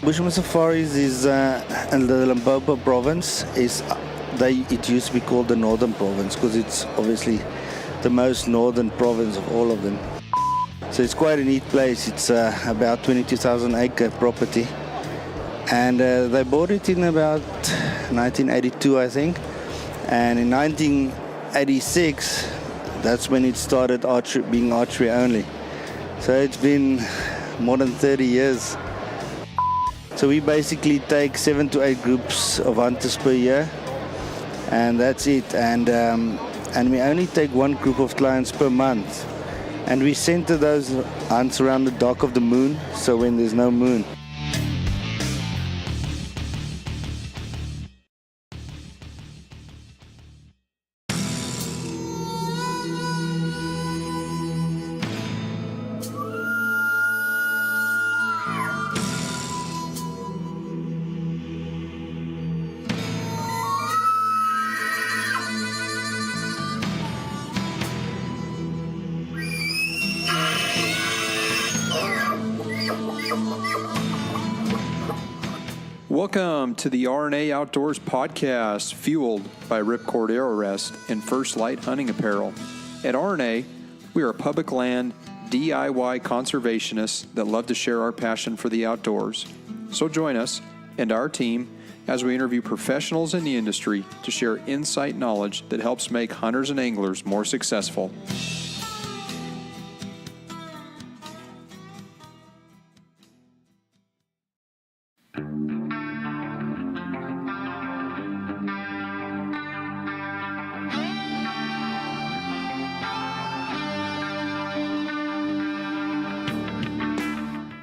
Bushman Safaris is in the Limpopo province. It used to be called the Northern Province because it's obviously the most northern province of all of them. So it's quite a neat place. It's about 22,000 acre property. And they bought it in about 1982, I think. And in 1986, that's when it started being archery only. So it's been more than 30 years. So we basically take 7 to 8 groups of hunters per year, and that's it. And we only take one group of clients per month. And we center those hunts around the dark of the moon, so when there's no moon. Welcome to the RNA Outdoors podcast, fueled by Ripcord Arrow Rest and First Light Hunting Apparel. At RNA, we are public land DIY conservationists that love to share our passion for the outdoors. So join us and our team as we interview professionals in the industry to share insight knowledge that helps make hunters and anglers more successful.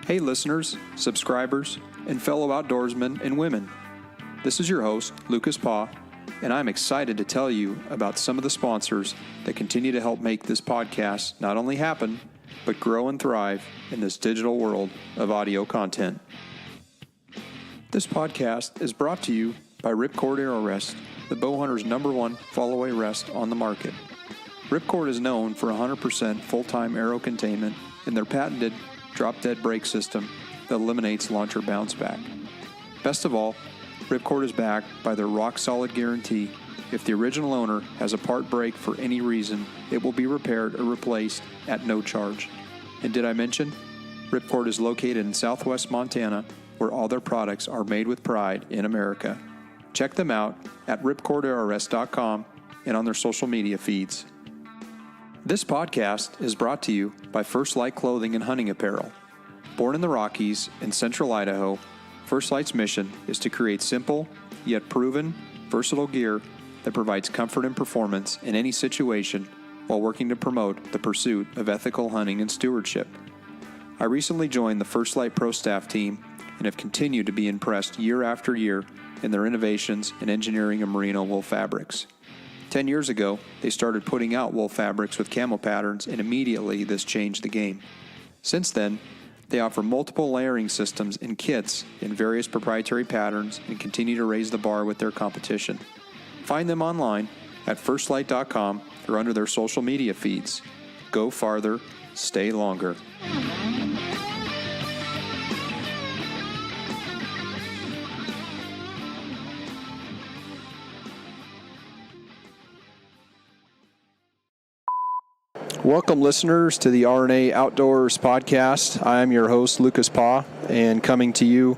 Hey listeners, subscribers, and fellow outdoorsmen and women. This is your host, Lucas Paw, and I'm excited to tell you about some of the sponsors that continue to help make this podcast not only happen, but grow and thrive in this digital world of audio content. This podcast is brought to you by Ripcord Arrow Rest, the bow hunter's #1 fall-away rest on the market. Ripcord is known for 100% full-time arrow containment in their patented drop-dead brake system that eliminates launcher bounce back. Best of all, Ripcord is backed by their rock-solid guarantee. If the original owner has a part break for any reason, it will be repaired or replaced at no charge. And did I mention? Ripcord is located in southwest Montana, where all their products are made with pride in America. Check them out at ripcordarrowrest.com and on their social media feeds. This podcast is brought to you by First Light Clothing and Hunting Apparel. Born in the Rockies in central Idaho, First Light's mission is to create simple, yet proven, versatile gear that provides comfort and performance in any situation while working to promote the pursuit of ethical hunting and stewardship. I recently joined the First Light Pro Staff team and have continued to be impressed year after year in their innovations in engineering of merino wool fabrics. 10 years ago, they started putting out wool fabrics with camo patterns, and immediately this changed the game. Since then, they offer multiple layering systems and kits in various proprietary patterns and continue to raise the bar with their competition. Find them online at firstlight.com or under their social media feeds. Go farther, stay longer. Welcome, listeners, to the RNA Outdoors podcast. I'm your host, Lucas Paw, and coming to you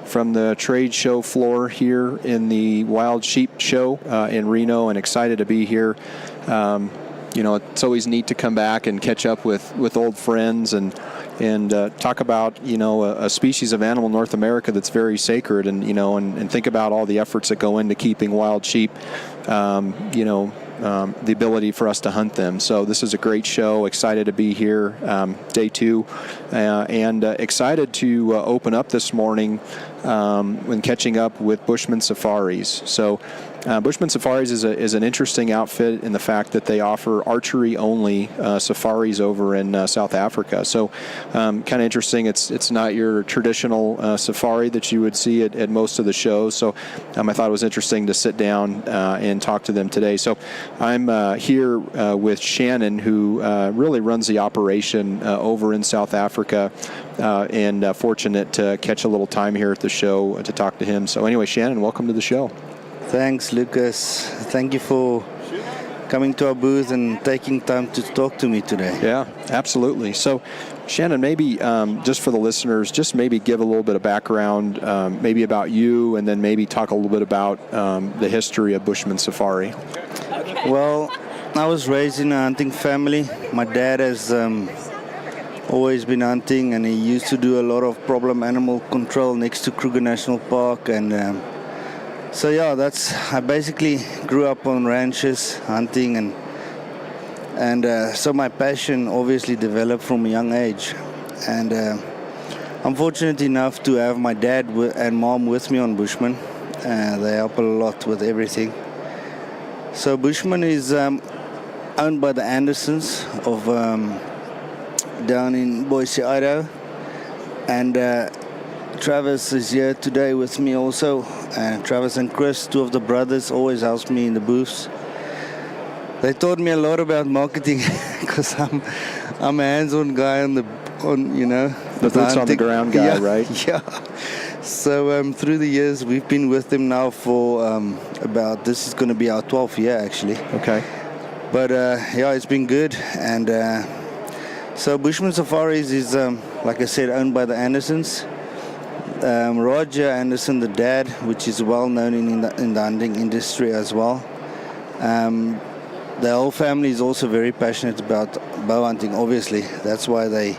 from the trade show floor here in the Wild Sheep Show in Reno, and excited to be here. It's always neat to come back and catch up with old friends and talk about, a species of animal in North America that's very sacred, and think about all the efforts that go into keeping wild sheep, the ability for us to hunt them. So this is a great show. Excited to be here, day 2, and excited to open up this morning when catching up with Bushmen Safaris. So Bushmen Safaris is an interesting outfit in the fact that they offer archery-only safaris over in South Africa. So kind of interesting. It's not your traditional safari that you would see at most of the shows. So I thought it was interesting to sit down and talk to them today. So I'm here with Shannon, who really runs the operation over in South Africa. and fortunate to catch a little time here at the show to talk to him. So anyway, Shannon, welcome to the show. Thanks, Lucas. Thank you for coming to our booth and taking time to talk to me today. Yeah, absolutely. So, Shannon, maybe just for the listeners, just maybe give a little bit of background, maybe about you, and then maybe talk a little bit about the history of Bushman Safari. Well, I was raised in a hunting family. My dad has always been hunting, and he used to do a lot of problem animal control next to Kruger National Park, and so yeah, I basically grew up on ranches, hunting, and so my passion obviously developed from a young age. And I'm fortunate enough to have my dad and mom with me on Bushmen. They help a lot with everything. So Bushmen is owned by the Andersons of down in Boise, Idaho, and Travis is here today with me also. Travis and Chris, two of the brothers, always helps me in the booths. They taught me a lot about marketing because I'm a hands-on guy the boots on the ground guy, yeah, right? Yeah. So through the years, we've been with them now for this is going to be our 12th year actually. Okay. But yeah, it's been good. And so Bushman Safaris is, like I said, owned by the Andersons. Roger Anderson, the dad, which is well known in the hunting industry as well. The whole family is also very passionate about bow hunting. Obviously, that's why they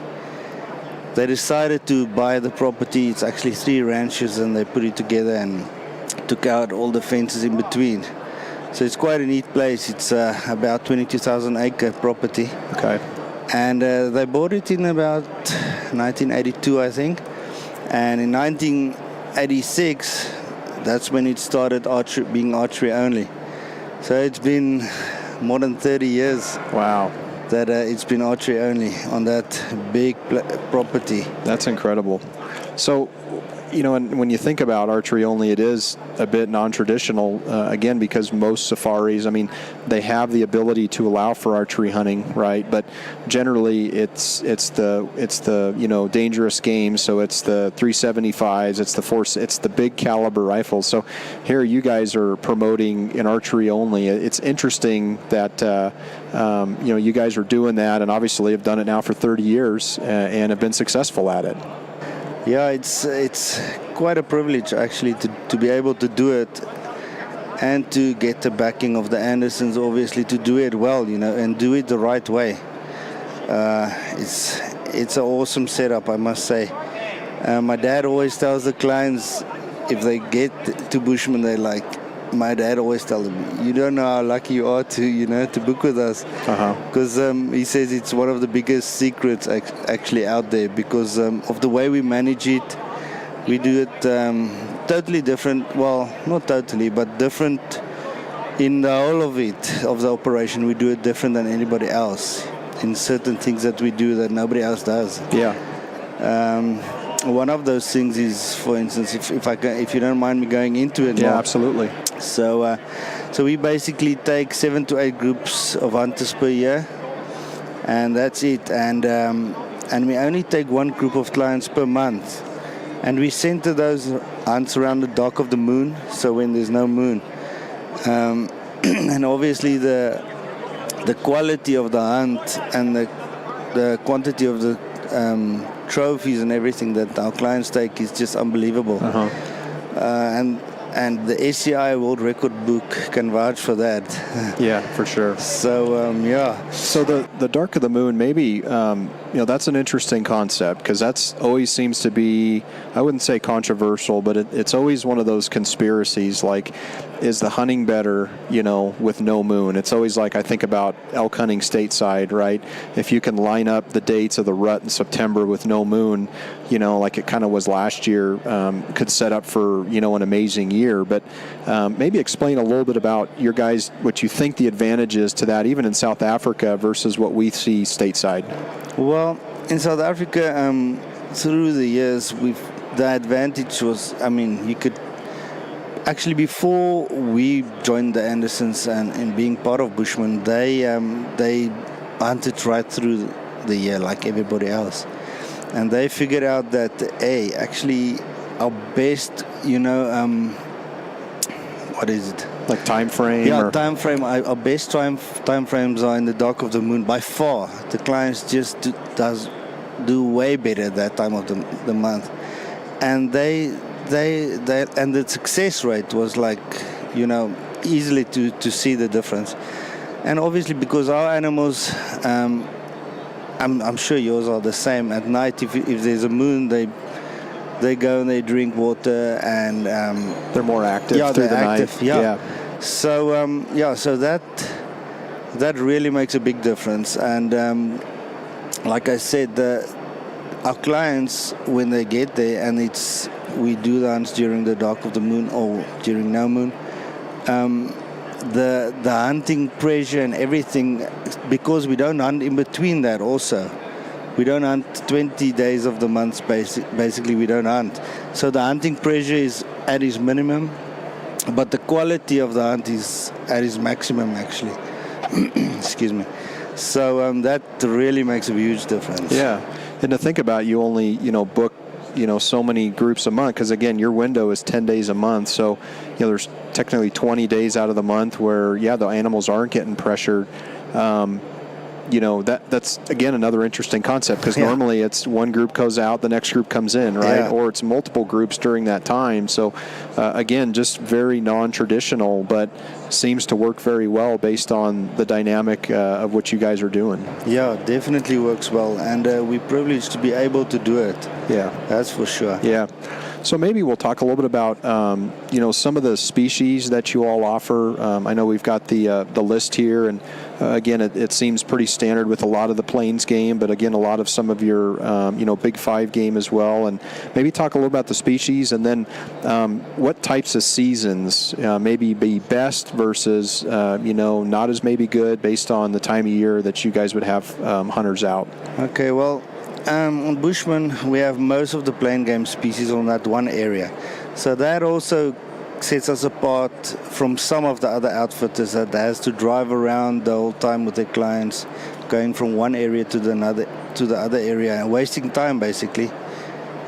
decided to buy the property. It's actually 3 ranches, and they put it together and took out all the fences in between. So it's quite a neat place. It's about 22,000 acre property. Okay. And they bought it in about 1982, I think. And in 1986, that's when it started being archery only. So it's been more than 30 years. Wow. That it's been archery only on that big property. That's incredible. So, and when you think about archery only, it is a bit non-traditional, again, because most safaris, they have the ability to allow for archery hunting, right? But generally, it's the dangerous game. So it's the 375s, it's the big caliber rifles. So here you guys are promoting an archery only. It's interesting that you guys are doing that, and obviously have done it now for 30 years and have been successful at it. Yeah, it's quite a privilege actually to be able to do it, and to get the backing of the Andersons, obviously, to do it well, and do it the right way. It's an awesome setup, I must say. My dad always tells the clients, if they get to Bushmen, they like, my dad always tells them, you don't know how lucky you are to book with us. Because he says it's one of the biggest secrets actually out there, because of the way we manage it. We do it totally different, well, not totally, but different in the whole of the operation. We do it different than anybody else in certain things that we do that nobody else does. Yeah. One of those things is, for instance, if you don't mind me going into it. Yeah, more. absolutely. So we basically take 7 to 8 groups of hunters per year, and that's it. And we only take 1 group of clients per month, and we center those hunts around the dark of the moon. So when there's no moon, and obviously the quality of the hunt and the quantity of the trophies and everything that our clients take is just unbelievable. And the SCI World Record Book can vouch for that. Yeah, for sure. So yeah. So the dark of the moon, maybe that's an interesting concept, because that's always seems to be, I wouldn't say controversial, but it's always one of those conspiracies. Like, is the hunting better, with no moon? It's always like, I think about elk hunting stateside, right? If you can line up the dates of the rut in September with no moon, like it kind of was last year, could set up for, an amazing year. But maybe explain a little bit about your guys, what you think the advantage is to that, even in South Africa versus what we see stateside. Well, in South Africa, through the years, the advantage was, you could actually, before we joined the Andersons and being part of Bushmen, they hunted right through the year like everybody else. and they figured out that, hey, actually our best, what is it? Like time frame? Yeah, time frame. Our best time frames are in the dark of the moon by far. The clients just do way better at that time of the month, and they and the success rate was like, easily to see the difference. And obviously because our animals, I'm sure yours are the same. At night, if there's a moon, they go and they drink water, and they're more active through the night. Yeah. So so that really makes a big difference. And like I said, our clients, when they get there, and we do the hunts during the dark of the moon or during no moon, the hunting pressure and everything, because we don't hunt in between that also. We don't hunt 20 days of the month, basically we don't hunt. So the hunting pressure is at its minimum, but the quality of the hunt is at its maximum, actually. Excuse me. So that really makes a huge difference. Yeah, and to think about, you only, book, so many groups a month, because again, your window is 10 days a month. So, there's technically 20 days out of the month where, the animals aren't getting pressured. That's again another interesting concept, because normally it's one group goes out, the next group comes in, right? Yeah. Or it's multiple groups during that time. So again, just very non-traditional, but seems to work very well based on the dynamic of what you guys are doing. Yeah, definitely works well, and we're privileged to be able to do it. Yeah, that's for sure. Yeah. So maybe we'll talk a little bit about, some of the species that you all offer. I know we've got the list here, and again, it seems pretty standard with a lot of the Plains game, but again, a lot of some of your, Big Five game as well. And maybe talk a little about the species, and then what types of seasons maybe be best versus, not as maybe good based on the time of year that you guys would have hunters out. Okay, well, on Bushmen, we have most of the plain game species on that one area. So that also sets us apart from some of the other outfitters that has to drive around the whole time with their clients, going from one area to the other area, and wasting time basically,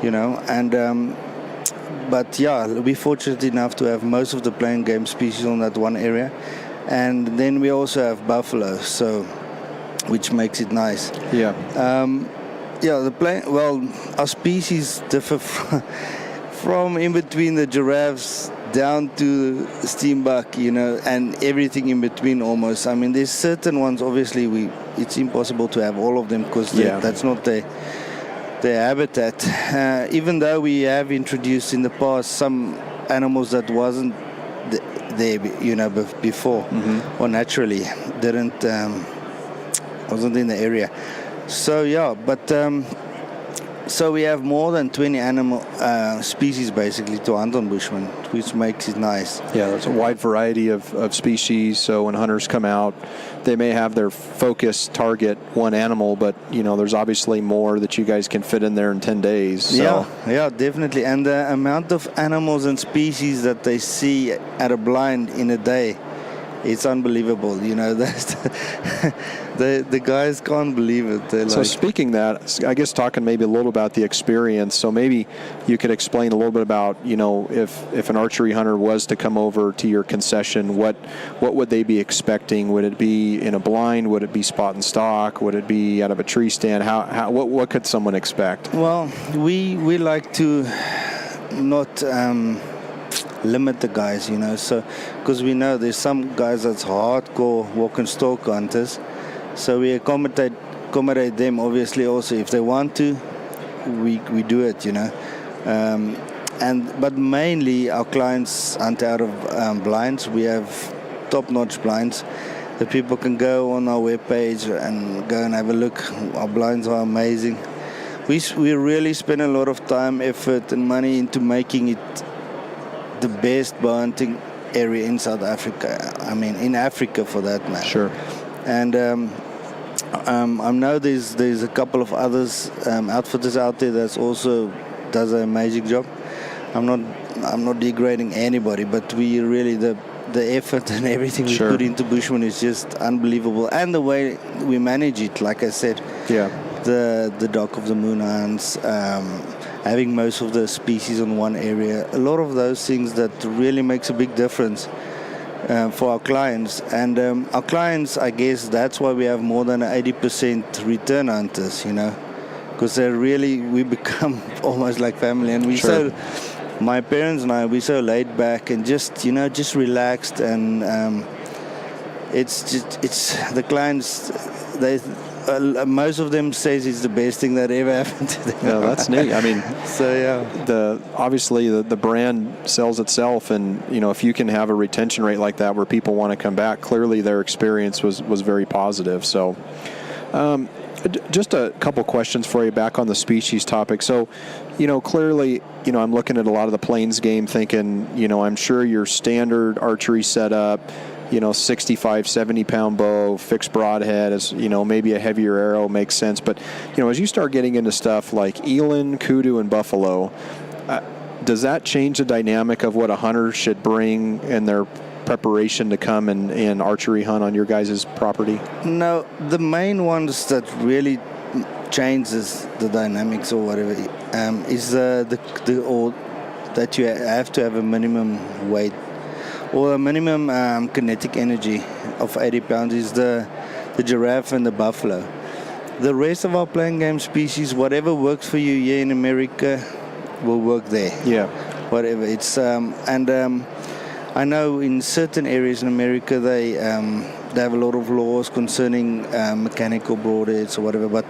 And but yeah, we're fortunate enough to have most of the plain game species on that one area, and then we also have buffalo, so which makes it nice. Yeah. Our species differ from in between the giraffes down to steenbok, and everything in between almost. I mean, there's certain ones, obviously, it's impossible to have all of them because that's not their habitat. Even though we have introduced in the past some animals that wasn't there, before, or naturally wasn't in the area. So so we have more than 20 animal species basically to hunt on Bushmen, which makes it nice. Yeah, there's a wide variety of species. So when hunters come out, they may have their focus target one animal, but there's obviously more that you guys can fit in there in 10 days. So. Yeah, definitely. And the amount of animals and species that they see at a blind in a day, it's unbelievable. The guys can't believe it. So speaking that, I guess talking maybe a little about the experience. So maybe you could explain a little bit about, if an archery hunter was to come over to your concession, what would they be expecting? Would it be in a blind? Would it be spot and stock? Would it be out of a tree stand? What could someone expect? Well, we like to not limit the guys, so because we know there's some guys that's hardcore walk and stalk hunters. So we accommodate them, obviously, also if they want to, we do it, but mainly our clients hunt out of blinds. We have top-notch blinds that people can go on our webpage and go and have a look. Our blinds are amazing. We really spend a lot of time, effort, and money into making it the best bow hunting area in South Africa. I mean, in Africa for that matter. Sure. And I know there's a couple of others outfitters out there that also does an amazing job. I'm not degrading anybody, but we really the effort and everything we put into Bushmen is just unbelievable, and the way we manage it, like I said. Yeah. the Dock of the Moon hunts, having most of the species on one area. A lot of those things that really makes a big difference for our clients. And our clients, I guess that's why we have more than 80% return hunters, because we become almost like family. And my parents and I, we're so laid back and just relaxed, and it's the clients, most of them says it's the best thing that ever happened to them. Yeah, that's neat. I mean, so yeah, obviously the brand sells itself, and if you can have a retention rate like that where people want to come back, clearly their experience was very positive. So just a couple questions for you back on the species topic. So, clearly, I'm looking at a lot of the plains game thinking, I'm sure your standard archery setup, 65, 70-pound bow, fixed broadhead, as maybe a heavier arrow makes sense. But, as you start getting into stuff like eland, kudu, and buffalo, does that change the dynamic of what a hunter should bring in their preparation to come and archery hunt on your guys' property? No, the main ones that really changes the dynamics or whatever is that you have to have a minimum weight or a minimum kinetic energy of 80 pounds is the giraffe and the buffalo. The rest of our plain game species, whatever works for you here in America, will work there. Yeah. Whatever. It's I know in certain areas in America they have a lot of laws concerning mechanical broadheads or whatever, but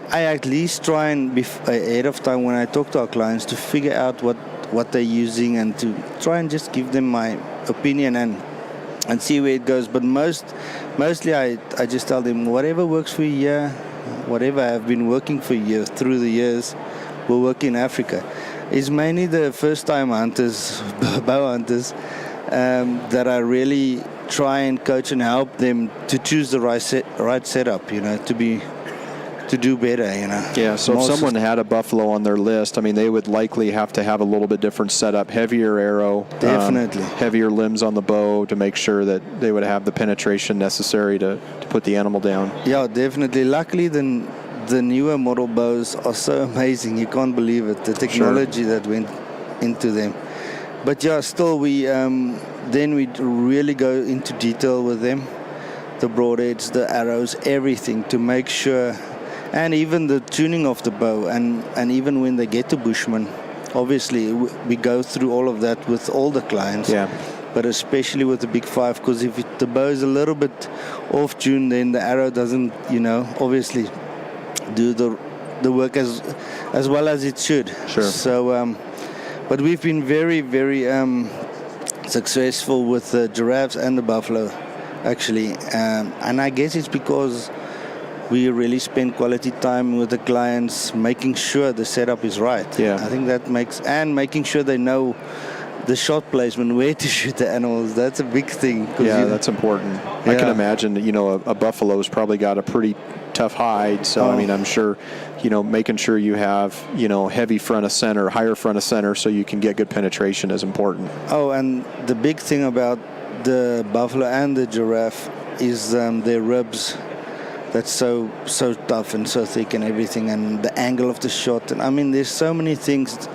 I at least try and be ahead of time when I talk to our clients to figure out what they're using and to try and just give them my opinion and see where it goes. But mostly I just tell them whatever works for you here, whatever I've been working for you through the years will work in Africa. It's mainly the first-time hunters, bow hunters, that I really try and coach and help them to choose the right setup, to do better, Yeah, so if someone had a buffalo on their list, I mean, they would likely have to have a little bit different setup, heavier arrow. Definitely. Heavier limbs on the bow to make sure that they would have the penetration necessary to put the animal down. Yeah, definitely. Luckily, the newer model bows are so amazing. You can't believe it, the technology that went into them. But yeah, still then we really go into detail with them, the broadheads, the arrows, everything to make sure, and even the tuning of the bow, and even when they get to Bushmen, obviously we go through all of that with all the clients. Yeah. But especially with the big 5, because if the bow is a little bit off tune, then the arrow doesn't, obviously do the work as well as it should. Sure. So, but we've been very, very successful with the giraffes and the buffalo, actually. And I guess it's because we really spend quality time with the clients, making sure the setup is right. Yeah. I think that making sure they know the shot placement, where to shoot the animals. That's a big thing. Yeah, that's important. Yeah. I can imagine that, a buffalo's probably got a pretty tough hide. So, I mean, I'm sure, making sure you have, heavy front of center, higher front of center so you can get good penetration is important. Oh, and the big thing about the buffalo and the giraffe is their ribs. That's so tough and so thick and everything, and the angle of the shot. And I mean, there's so many things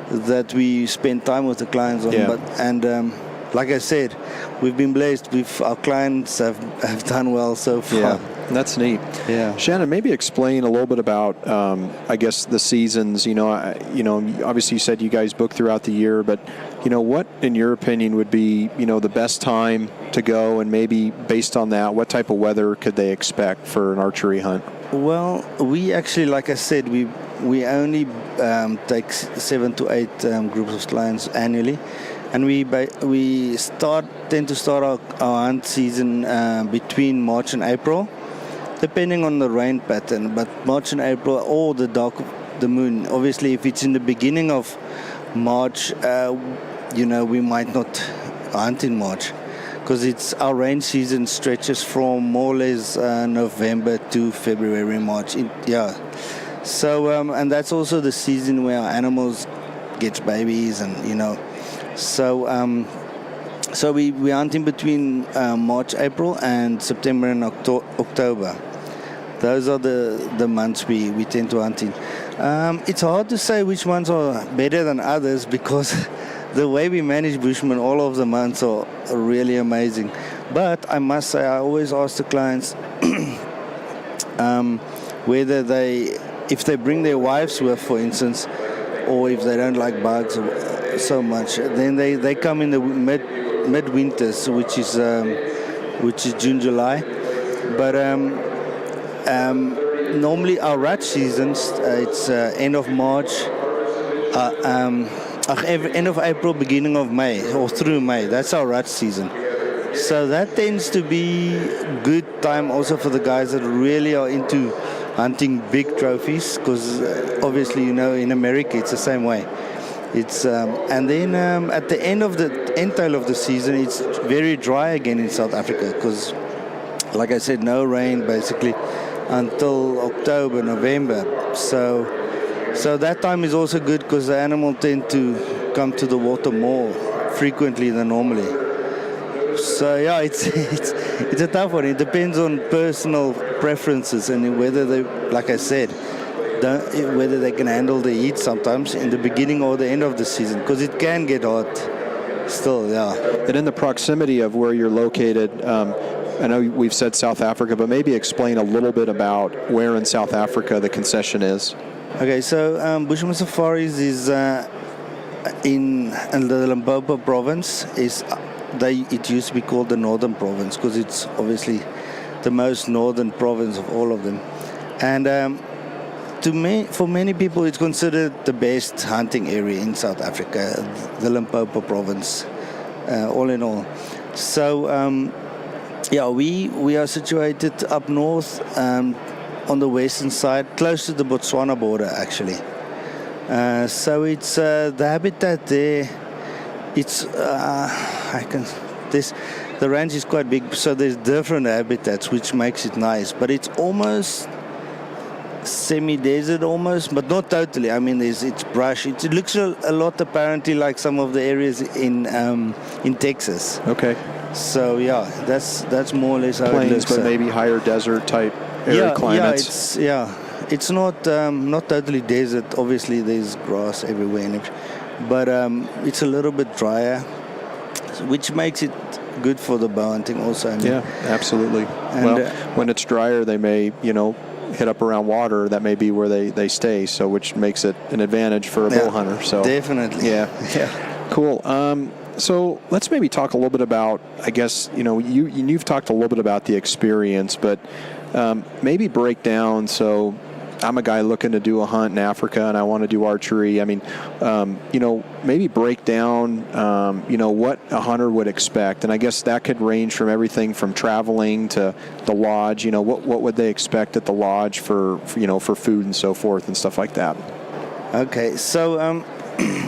that we spend time with the clients on. Yeah. Like I said, we've been blessed. Our clients have done well so far. Yeah, that's neat. Yeah. Shannon, maybe explain a little bit about, I guess, the seasons. Obviously you said you guys book throughout the year, but, what, in your opinion, would be, the best time to go, and maybe based on that, what type of weather could they expect for an archery hunt? Well, we actually, like I said, we only take 7 to 8 groups of clients annually. And we tend to start our hunt season between March and April, depending on the rain pattern. But March and April, or the dark of the moon. Obviously, if it's in the beginning of March, we might not hunt in March, because our rain season stretches from more or less November to February, March. So, and that's also the season where our animals get babies, and So we hunt in between March, April, and September and October. Those are the months we tend to hunt in. It's hard to say which ones are better than others because the way we manage Bushmen, all of the months are really amazing. But I must say, I always ask the clients whether if they bring their wives with, for instance, or if they don't like bugs so much, then they come in the mid-winters, which is June, July. But normally our rat seasons, it's end of March, end of April, beginning of May, or through May. That's our rat season. So that tends to be good time also for the guys that really are into hunting big trophies, because obviously, in America it's the same way. It's and then at the end tail of the season, it's very dry again in South Africa, because, like I said, no rain basically until October, November. So that time is also good because the animal tend to come to the water more frequently than normally. So yeah, it's a tough one. It depends on personal preferences and whether they, like I said, whether they can handle the heat sometimes in the beginning or the end of the season, because it can get hot still. Yeah. And in the proximity of where you're located, I know we've said South Africa, but maybe explain a little bit about where in South Africa the concession is. Okay, so Bushman Safaris is in the Limpopo province. It used to be called the Northern Province because it's obviously the most northern province of all of them. And for many people, it's considered the best hunting area in South Africa, the Limpopo province, all in all. So, we are situated up north on the western side, close to the Botswana border, actually. So it's the habitat there. It's the range is quite big, so there's different habitats, which makes it nice. But it's almost semi-desert, almost, but not totally. I mean, it's brush. It looks a lot apparently like some of the areas in Texas. Okay. So yeah, that's more or less how Plains, it looks. But maybe higher desert type area climates. It's not totally desert. Obviously, there's grass everywhere, but it's a little bit drier, which makes it good for the bow hunting also. Yeah, absolutely. And when it's drier, they may hit up around water. That may be where they stay. So which makes it an advantage for a bow hunter. So definitely. Yeah. Cool. So let's maybe talk a little bit about, I guess, you've talked a little bit about the experience, but maybe break down. So I'm a guy looking to do a hunt in Africa and I want to do archery. I mean, maybe break down, what a hunter would expect. And I guess that could range from everything from traveling to the lodge. What would they expect at the lodge for food and so forth and stuff like that? Okay. So,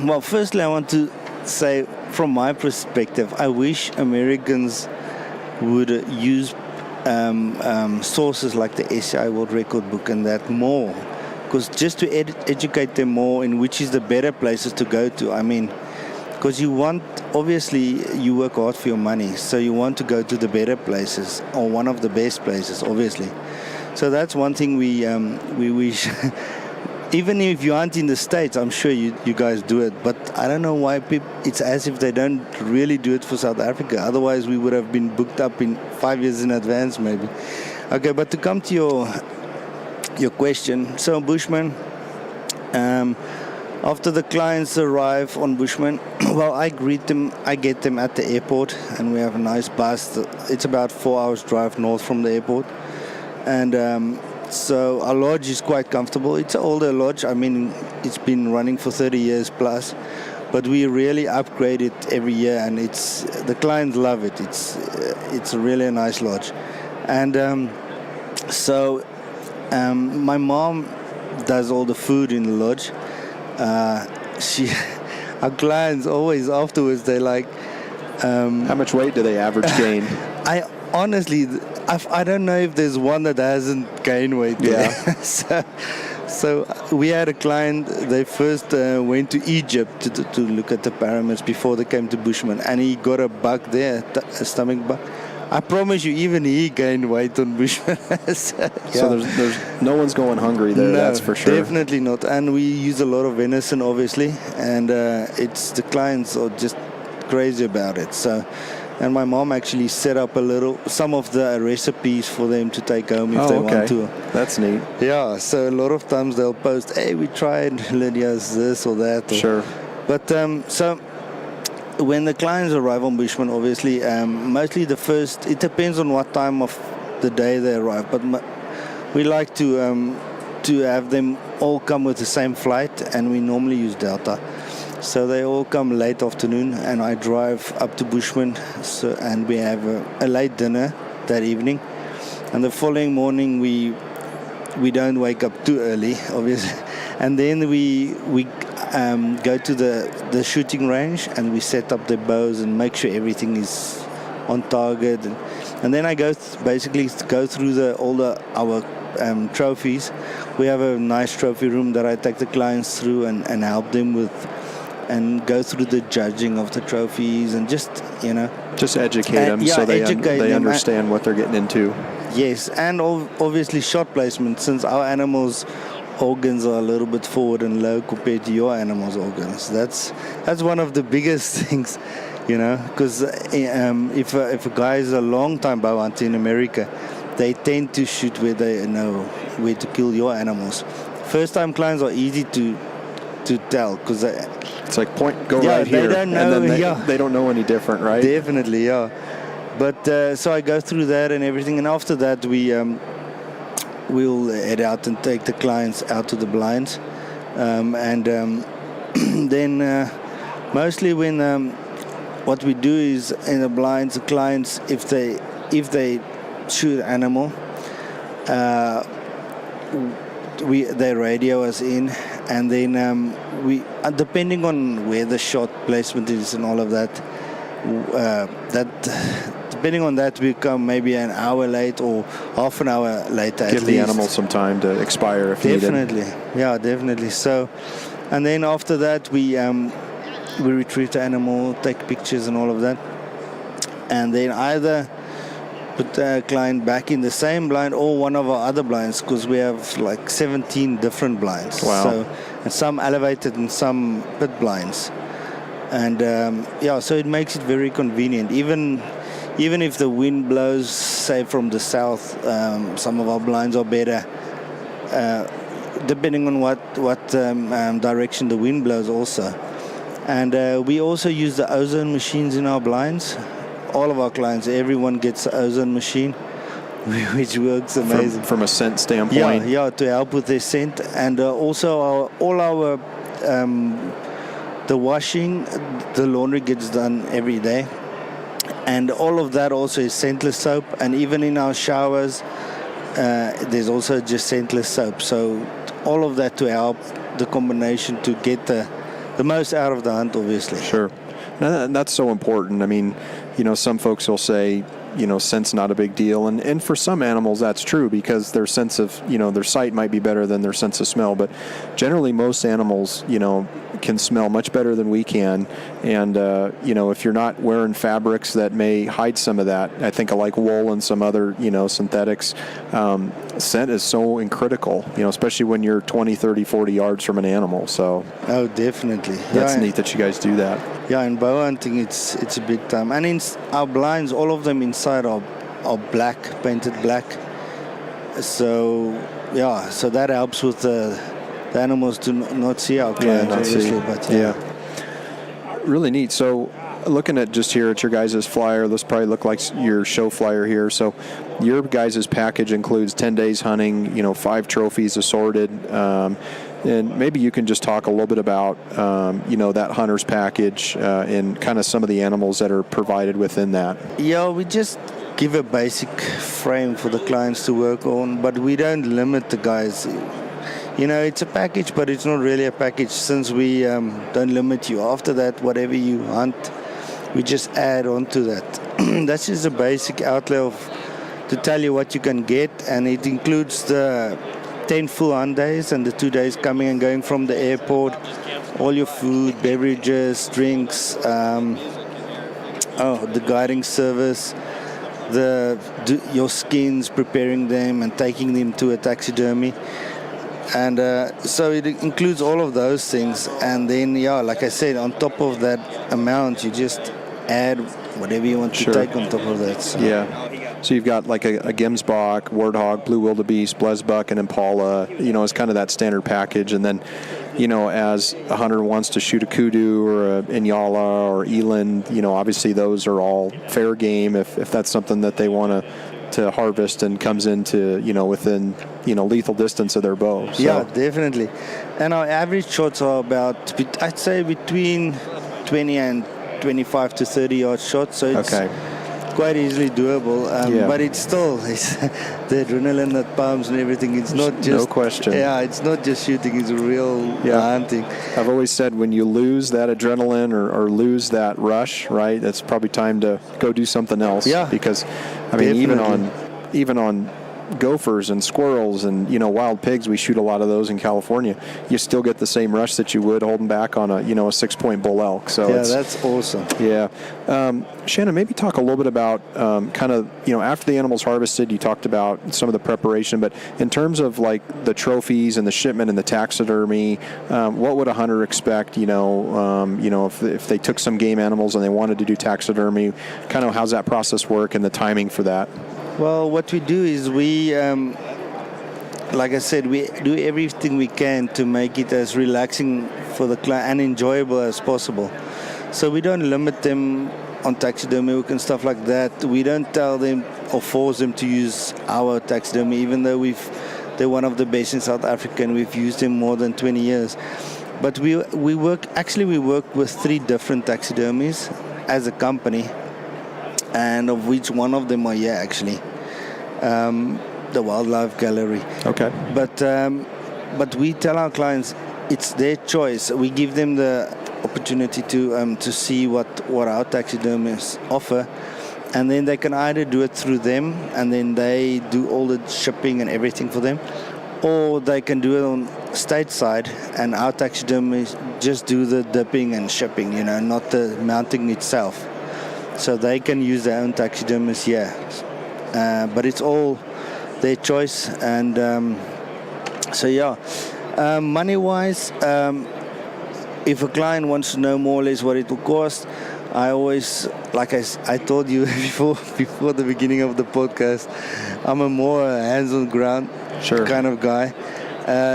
well, firstly, I want to say, from my perspective, I wish Americans would use sources like the SCI World Record Book and that more, because just to educate them more in which is the better places to go to. I mean, because you work hard for your money, so you want to go to the better places or one of the best places, obviously. So that's one thing we wish. Even if you aren't in the States, I'm sure you guys do it. But I don't know why it's as if they don't really do it for South Africa. Otherwise, we would have been booked up in 5 years in advance, maybe. Okay, but to come to your question. So Bushmen, after the clients arrive on Bushmen, well, I greet them. I get them at the airport, and we have a nice bus. It's about 4 hours drive north from the airport. And so our lodge is quite comfortable. It's an older lodge. I mean, it's been running for 30 years plus, but we really upgrade it every year, and the clients love it. It's really a nice lodge. And my mom does all the food in the lodge. Our clients always afterwards, they're like, how much weight do they average gain? Honestly, I don't know if there's one that hasn't gained weight there. Yeah. So we had a client, they first went to Egypt to look at the pyramids before they came to Bushmen, and he got a bug there, a stomach bug. I promise you, even he gained weight on Bushmen. So there's no one's going hungry there. No, that's for sure. Definitely not. And we use a lot of venison, obviously, and it's the clients are just crazy about it. So, and my mom actually set up some of the recipes for them to take home if they want to. That's neat. Yeah. So a lot of times they'll post, "Hey, we tried Lydia's this or that." Sure. But so. When the clients arrive on Bushmen, obviously, mostly it depends on what time of the day they arrive, but we like to have them all come with the same flight, and we normally use Delta. So they all come late afternoon, and I drive up to Bushmen, and we have a late dinner that evening. And the following morning, we don't wake up too early, obviously, and then we go to the shooting range, and we set up the bows and make sure everything is on target, and then I basically go through our trophies. We have a nice trophy room that I take the clients through and help them with, and go through the judging of the trophies, and just educate them so they understand what they're getting into. Yes, and obviously shot placement, since our animals' organs are a little bit forward and low compared to your animals' organs. That's one of the biggest things, because if a guy is a long time bow hunter in America, they tend to shoot where they know where to kill your animals. First time clients are easy to tell, because it's like right here, they don't know, and then they don't know any different, right? Definitely, yeah. But so I go through that and everything, and after that we'll head out and take the clients out to the blinds, and then mostly when what we do is in the blinds, the clients, if they shoot animal, they radio us in, and then we depending on where the shot placement is and all of that, depending on that, we come maybe an hour late or half an hour later. Give the animal some time to expire if needed. Definitely, yeah, definitely. So, and then after that, we retrieve the animal, take pictures and all of that, and then either put the client back in the same blind or one of our other blinds, because we have like 17 different blinds. Wow. So, and some elevated and some pit blinds, and so it makes it very convenient. Even if the wind blows, say from the south, some of our blinds are better, depending on what direction the wind blows also. And we also use the ozone machines in our blinds. All of our clients, everyone gets the ozone machine, which works amazing. From a scent standpoint? Yeah, to help with their scent. And also all our the washing, the laundry gets done every day. And all of that also is scentless soap, and even in our showers, there's also just scentless soap. So all of that to help the combination to get the most out of the hunt, obviously. Sure. And that's so important. I mean, some folks will say, scent's not a big deal. And for some animals, that's true, because their sense of, their sight might be better than their sense of smell. But generally, most animals, can smell much better than we can. And, if you're not wearing fabrics that may hide some of that, I think like wool and some other, synthetics, scent is so critical, especially when you're 20, 30, 40 yards from an animal. So. Oh, definitely. That's neat that you guys do that. Yeah, in bow hunting, it's a big time. And in our blinds, all of them inside are black, painted black. So, so that helps with the animals to not see our clients, obviously. But yeah. Really neat. So, looking at just here at your guys' flyer, this probably look like your show flyer here. So, your guys' package includes 10 days hunting, 5 trophies assorted. And maybe you can just talk a little bit about, that hunter's package and kind of some of the animals that are provided within that. Yeah, we just give a basic frame for the clients to work on, but we don't limit the guys. It's a package, but it's not really a package, since we don't limit you. After that, whatever you hunt, we just add on to that. That's just a basic outlay to tell you what you can get, and it includes the 10 full hunt days and the 2 days coming and going from the airport, all your food, beverages, drinks, the guiding service, your skins, preparing them and taking them to a taxidermy. And so it includes all of those things. And then, like I said, on top of that amount, you just add whatever you want to take on top of that. So. Yeah. So you've got like a Gemsbok, Warthog, Blue Wildebeest, Blesbuck, and Impala, as kind of that standard package. And then, as a hunter wants to shoot a kudu or a Inyala or eland, obviously those are all fair game if that's something that they want to harvest and comes into, within, lethal distance of their bow. So. Yeah, definitely. And our average shots are about, I'd say, between 20 and 25 to 30 yard shots. So it's quite easily doable. But it's still the adrenaline that pumps and everything. It's not just... No question. Yeah, it's not just shooting. It's real hunting. I've always said when you lose that adrenaline or lose that rush, right, it's probably time to go do something else. Yeah. Because, even on gophers and squirrels and wild pigs, we shoot a lot of those in California. You still get the same rush that you would holding back on a 6-point bull elk. So that's awesome. Yeah. Shannon, maybe talk a little bit about after the animal's harvested. You talked about some of the preparation, but in terms of like the trophies and the shipment and the taxidermy, what would a hunter expect? If they took some game animals and they wanted to do taxidermy, kind of how's that process work and the timing for that? Well, what we do is we, like I said, we do everything we can to make it as relaxing for the client and enjoyable as possible. So we don't limit them on taxidermy work and stuff like that. We don't tell them or force them to use our taxidermy, even though they're one of the best in South Africa and we've used them more than 20 years. But we work with 3 different taxidermies as a company, and of which one of them are here actually, the Wildlife Gallery. Okay. But we tell our clients it's their choice. We give them the opportunity to see what our taxidermists offer, and then they can either do it through them and then they do all the shipping and everything for them, or they can do it on stateside and our taxidermists just do the dipping and shipping, not the mounting itself. So they can use their own taxidermists here. But it's all their choice. And money-wise, if a client wants to know more or less what it will cost, I always, like I told you before the beginning of the podcast, I'm a more hands-on ground kind of guy.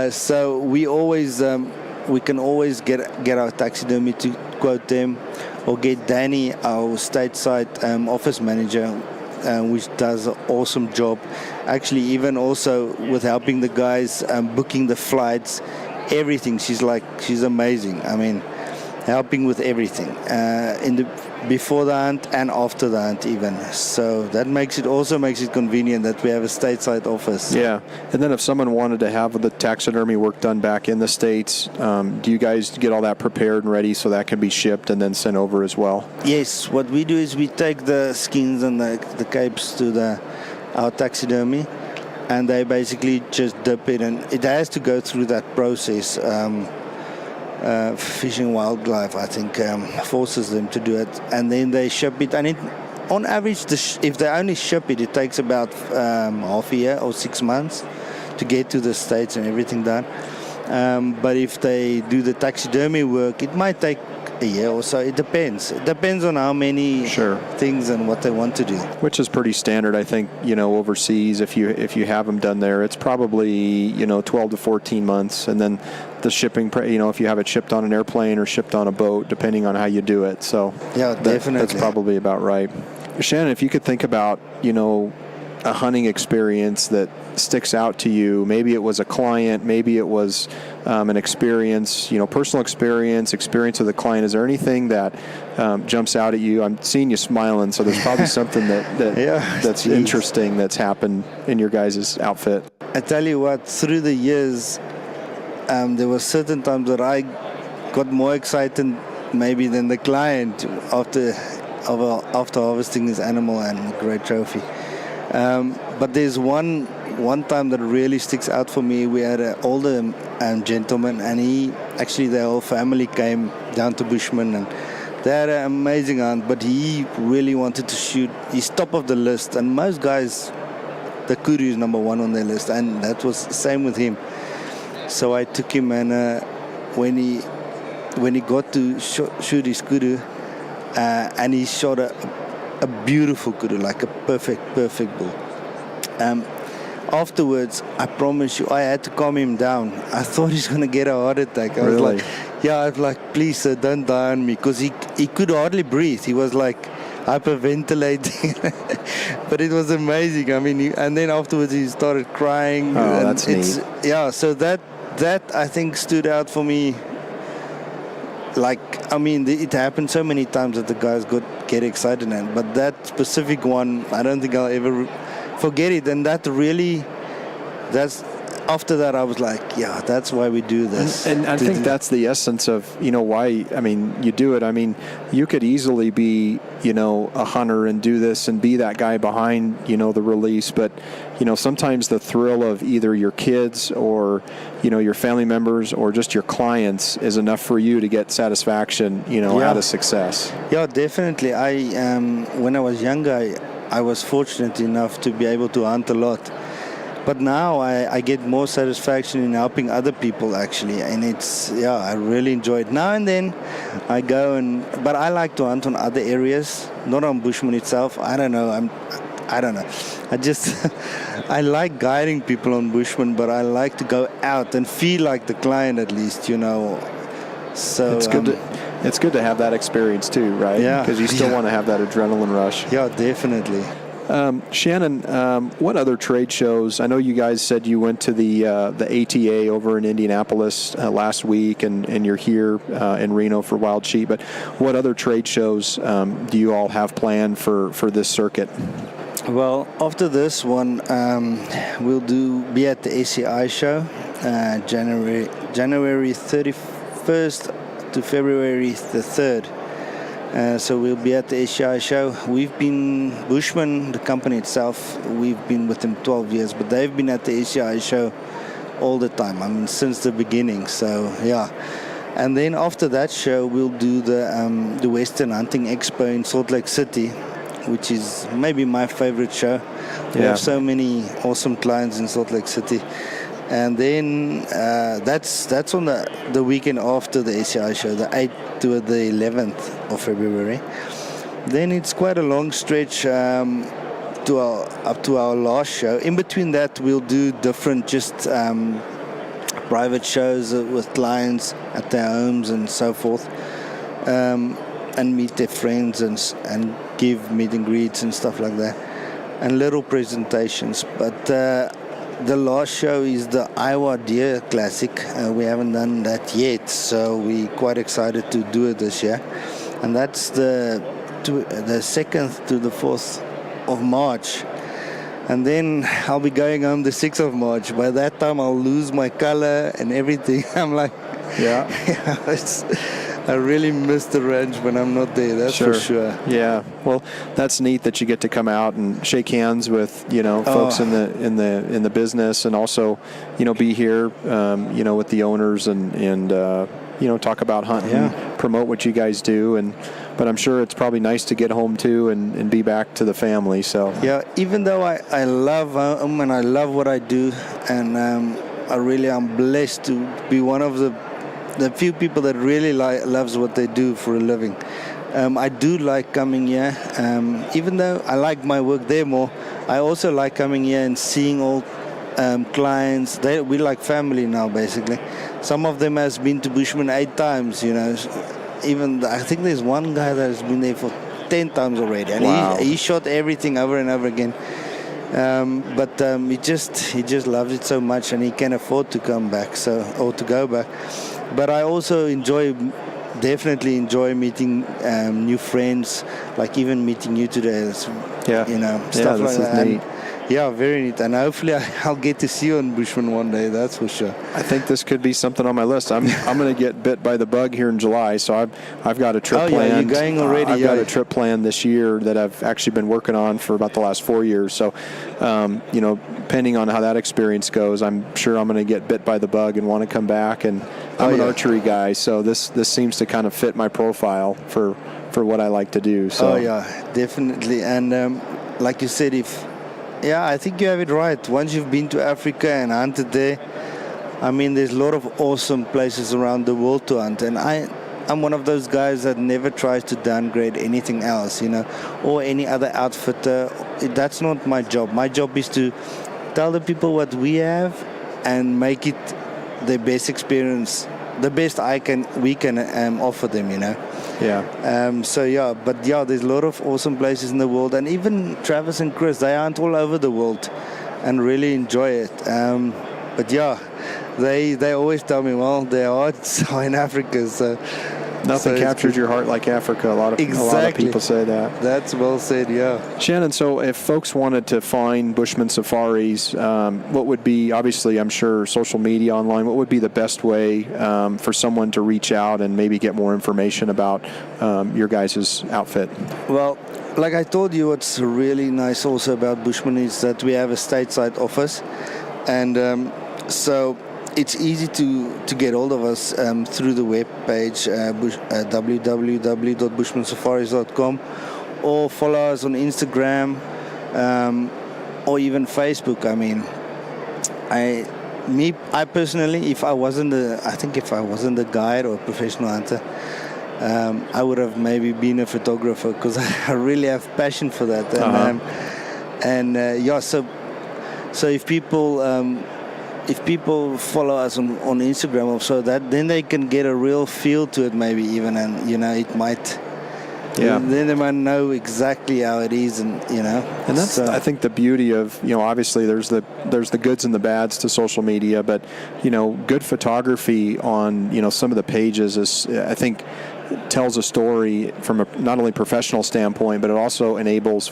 So we always, we can always get our taxidermy to quote them, or get Danny, our stateside office manager, which does an awesome job. Actually, even also with helping the guys booking the flights, everything. She's amazing. I mean, helping with everything before the hunt and after the hunt even. So that makes it convenient that we have a stateside office. Yeah, and then if someone wanted to have the taxidermy work done back in the States, do you guys get all that prepared and ready so that can be shipped and then sent over as well? Yes, what we do is we take the skins and the capes to our taxidermy, and they basically just dip it, and it has to go through that process. Fish and Wildlife, I think, forces them to do it, and then they ship it. And on average, if they only ship it, it takes about half a year or 6 months to get to the States and everything done. But if they do the taxidermy work, it might take a year or so. It depends. It depends on how many things and what they want to do. Which is pretty standard, I think. Overseas, if you have them done there, it's probably 12 to 14 months, and then the shipping. If you have it shipped on an airplane or shipped on a boat, depending on how you do it. So definitely, that's probably about right. Shannon, if you could think about a hunting experience that sticks out to you, maybe it was a client, maybe it was an experience, personal experience with a client. Is there anything that jumps out at you? I'm seeing you smiling, so there's probably something that's interesting that's happened in your guys' outfit. I tell you what, through the years, there were certain times that I got more excited maybe than the client after harvesting his animal and a great trophy. But there's one time that really sticks out for me. We had an older gentleman, and the whole family came down to Bushmen, and They had an amazing hunt, but he really wanted to shoot. He's top of the list, and most guys, the kudu is number one on their list, and that was the same with him. So I took him, and when he got to shoot his kudu, and he shot a beautiful kudu, like a perfect bull. Afterwards, I promise you, I had to calm him down. I thought he's going to get a heart attack. I was like, please, sir, don't die on me. Because he could hardly breathe. He was like hyperventilating. But it was amazing. I mean, and then afterwards he started crying. Oh, that's neat. Yeah, so that I think stood out for me. Like, I mean, it happened so many times that the guys get excited. But that specific one, I don't think I'll ever forget it. And after that I was like, yeah, that's why we do this. And I think that's the essence of, why, I mean, you do it. I mean, you could easily be, a hunter and do this and be that guy behind, the release. But, sometimes the thrill of either your kids or, your family members or just your clients is enough for you to get satisfaction, out of success. Yeah, definitely. When I was younger, I was fortunate enough to be able to hunt a lot. But now I get more satisfaction in helping other people, actually. And I really enjoy it. Now and then I go but I like to hunt on other areas, not on Bushman itself. I don't know. I like guiding people on Bushman, but I like to go out and feel like the client at least, So it's good to have that experience too, right? Yeah. Because you still want to have that adrenaline rush. Yeah, definitely. Shannon, what other trade shows? I know you guys said you went to the ATA over in Indianapolis last week, and you're here in Reno for Wild Sheep. But what other trade shows do you all have planned for this circuit? Well, after this one, we'll be at the ACI show, January 31st to February the 3rd. So we'll be at the ACI show. Bushmen, the company itself, we've been with them 12 years, but they've been at the ACI show all the time. I mean, since the beginning. So, yeah. And then after that show, we'll do the Western Hunting Expo in Salt Lake City, which is maybe my favorite show. We have so many awesome clients in Salt Lake City. And then that's on the weekend after the ACI show, the 8th to the 11th of February. Then it's quite a long stretch up to our last show. In between that, we'll do different private shows with clients at their homes and so forth, and meet their friends and give meet and greets and stuff like that, and little presentations. But the last show is the Iowa Deer Classic. We haven't done that yet, so we're quite excited to do it this year. And that's the 2nd to the 4th of March. And then I'll be going home the 6th of March. By that time, I'll lose my color and everything. I'm like, I really miss the ranch when I'm not there. That's for sure. Yeah. Well, that's neat that you get to come out and shake hands with folks in the business, and also be here with the owners and talk about hunting, promote what you guys do, but I'm sure it's probably nice to get home too and be back to the family. So even though I love and I love what I do, and I'm blessed to be one of the few people that really loves what they do for a living. I do like coming here, even though I like my work there more. I also like coming here and seeing all clients. We like family now, basically. Some of them has been to Bushmen 8 times, Even I think there's one guy that has been there for 10 times already, and he shot everything over and over again. But he just loves it so much, and he can afford to come back, or to go back. But I also definitely enjoy meeting new friends, like even meeting you today. Stuff like that. Neat. Yeah, very neat. And hopefully I'll get to see you on Bushman one day, that's for sure. I think this could be something on my list. I'm going to get bit by the bug here in July, so I've got a trip planned. Yeah, you're going already. I've got a trip planned this year that I've actually been working on for about the last 4 years. So, depending on how that experience goes, I'm sure I'm going to get bit by the bug and want to come back. And I'm an archery guy, so this seems to kind of fit my profile for what I like to do. So. Oh yeah, definitely. And like you said, I think you have it right. Once you've been to Africa and hunted there, I mean, there's a lot of awesome places around the world to hunt, and I'm one of those guys that never tries to downgrade anything else, or any other outfitter. That's not my job. My job is to tell the people what we have and make it the best experience, the best we can offer them, Yeah. There's a lot of awesome places in the world, and even Travis and Chris, they hunt all over the world and really enjoy it. They always tell me, well, their hearts are in Africa, so nothing captures your heart like Africa. A lot of people say that. That's well said, yeah. Shannon, so if folks wanted to find Bushman Safaris, what would be, obviously, I'm sure, social media online, what would be the best way for someone to reach out and maybe get more information about your guys' outfit? Well, like I told you, what's really nice also about Bushman is that we have a stateside office, and so it's easy to get hold of us through the web page, www.bushmansafaris.com, or follow us on Instagram, or even Facebook. I mean, I personally, if I wasn't a guide or a professional hunter, I would have maybe been a photographer, because I really have passion for that. And so if people follow us on Instagram or so, that then they can get a real feel to it, maybe even, and it might. Yeah. Then they might know exactly how it is, and And that's I think the beauty of obviously there's the goods and the bads to social media, but good photography on some of the pages is, I think, tells a story from a not only professional standpoint, but it also enables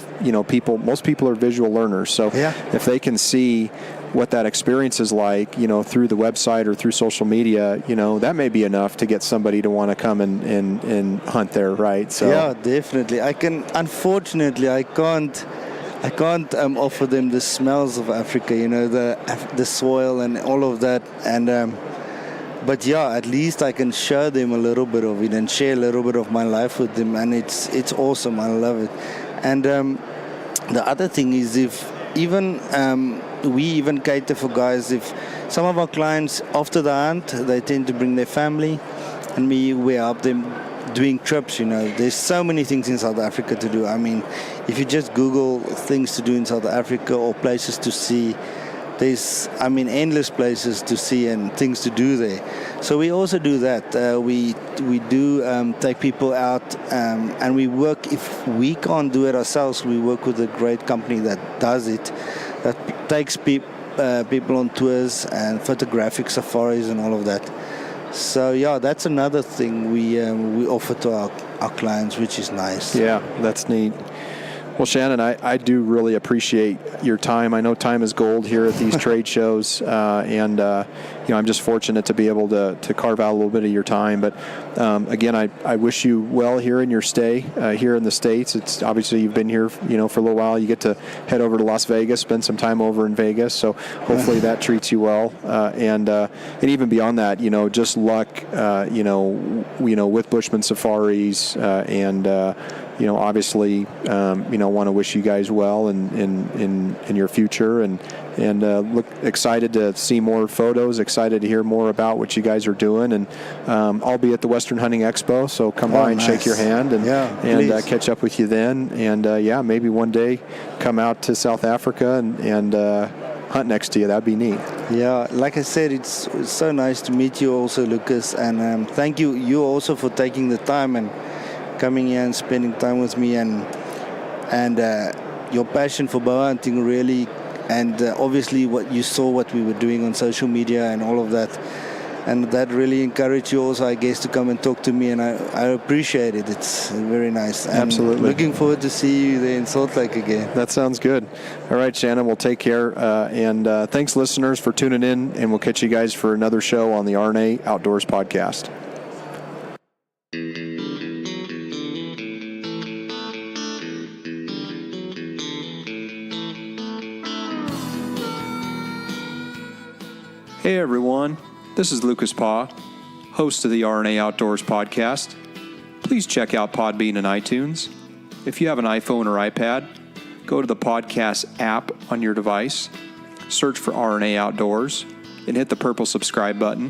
people. Most people are visual learners, so if they can see what that experience is like, through the website or through social media, that may be enough to get somebody to want to come and hunt there, right? So yeah, definitely. Unfortunately, I can't offer them the smells of Africa, the soil and all of that, and but at least I can show them a little bit of it and share a little bit of my life with them, and it's awesome. I love it. And the other thing is, we even cater for guys. If some of our clients, after the hunt, they tend to bring their family, and we help them doing trips. There's so many things in South Africa to do. I mean, if you just Google things to do in South Africa or places to see, there's endless places to see and things to do there. So we also do that. We do take people out, and we work. If we can't do it ourselves, we work with a great company that does it, that takes people on tours and photographic safaris and all of that. So that's another thing we offer to our clients, which is nice. Yeah, that's neat. Well, Shannon, I do really appreciate your time. I know time is gold here at these trade shows, and I'm just fortunate to be able to carve out a little bit of your time. But again, I wish you well here in your stay here in the States. It's obviously you've been here, for a little while. You get to head over to Las Vegas, spend some time over in Vegas. So hopefully that treats you well, and even beyond that, just luck, with Bushman Safaris, and obviously, want to wish you guys well in your future, and look excited to see more photos, excited to hear more about what you guys are doing, and I'll be at the Western Hunting Expo, so come by and shake your hand and catch up with you then, and maybe one day come out to South Africa and hunt next to you. That'd be neat. Yeah, like I said, it's so nice to meet you also, Lucas, and thank you also for taking the time and coming here and spending time with me, and your passion for bow hunting really, and obviously what we were doing on social media and all of that, and that really encouraged you also, I guess, to come and talk to me, and I appreciate it. It's very nice. And absolutely. Looking forward to see you there in Salt Lake again. That sounds good. All right, Shannon, we'll take care, and thanks, listeners, for tuning in, and we'll catch you guys for another show on the RNA Outdoors Podcast. Hey everyone, this is Lucas Paw, host of the RNA Outdoors Podcast. Please please check out Podbean and iTunes. If you have an iPhone or iPad, go to the podcast app on your device, search for RNA Outdoors, and hit the purple subscribe button.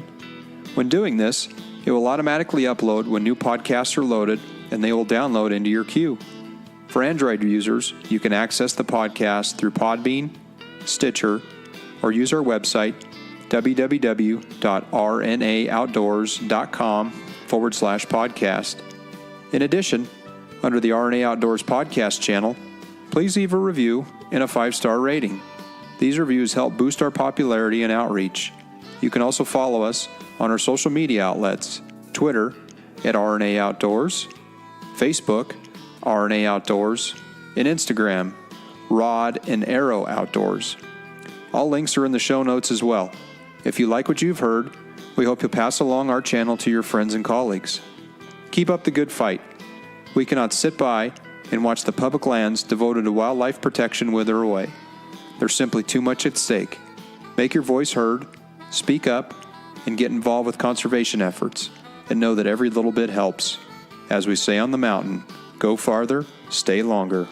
When doing this, it will automatically upload when new podcasts are loaded, and they will download into your queue. For Android users, you can access the podcast through Podbean, Stitcher, or use our website, www.rnaoutdoors.com/podcast. In addition, under the RNA Outdoors podcast channel, please leave a review and a 5-star rating. These reviews help boost our popularity and outreach. You can also follow us on our social media outlets, Twitter at RNA Outdoors, Facebook, RNA Outdoors, and Instagram, Rod and Arrow Outdoors. All links are in the show notes as well. If you like what you've heard, we hope you'll pass along our channel to your friends and colleagues. Keep up the good fight. We cannot sit by and watch the public lands devoted to wildlife protection wither away. There's simply too much at stake. Make your voice heard, speak up, and get involved with conservation efforts, and know that every little bit helps. As we say on the mountain, go farther, stay longer.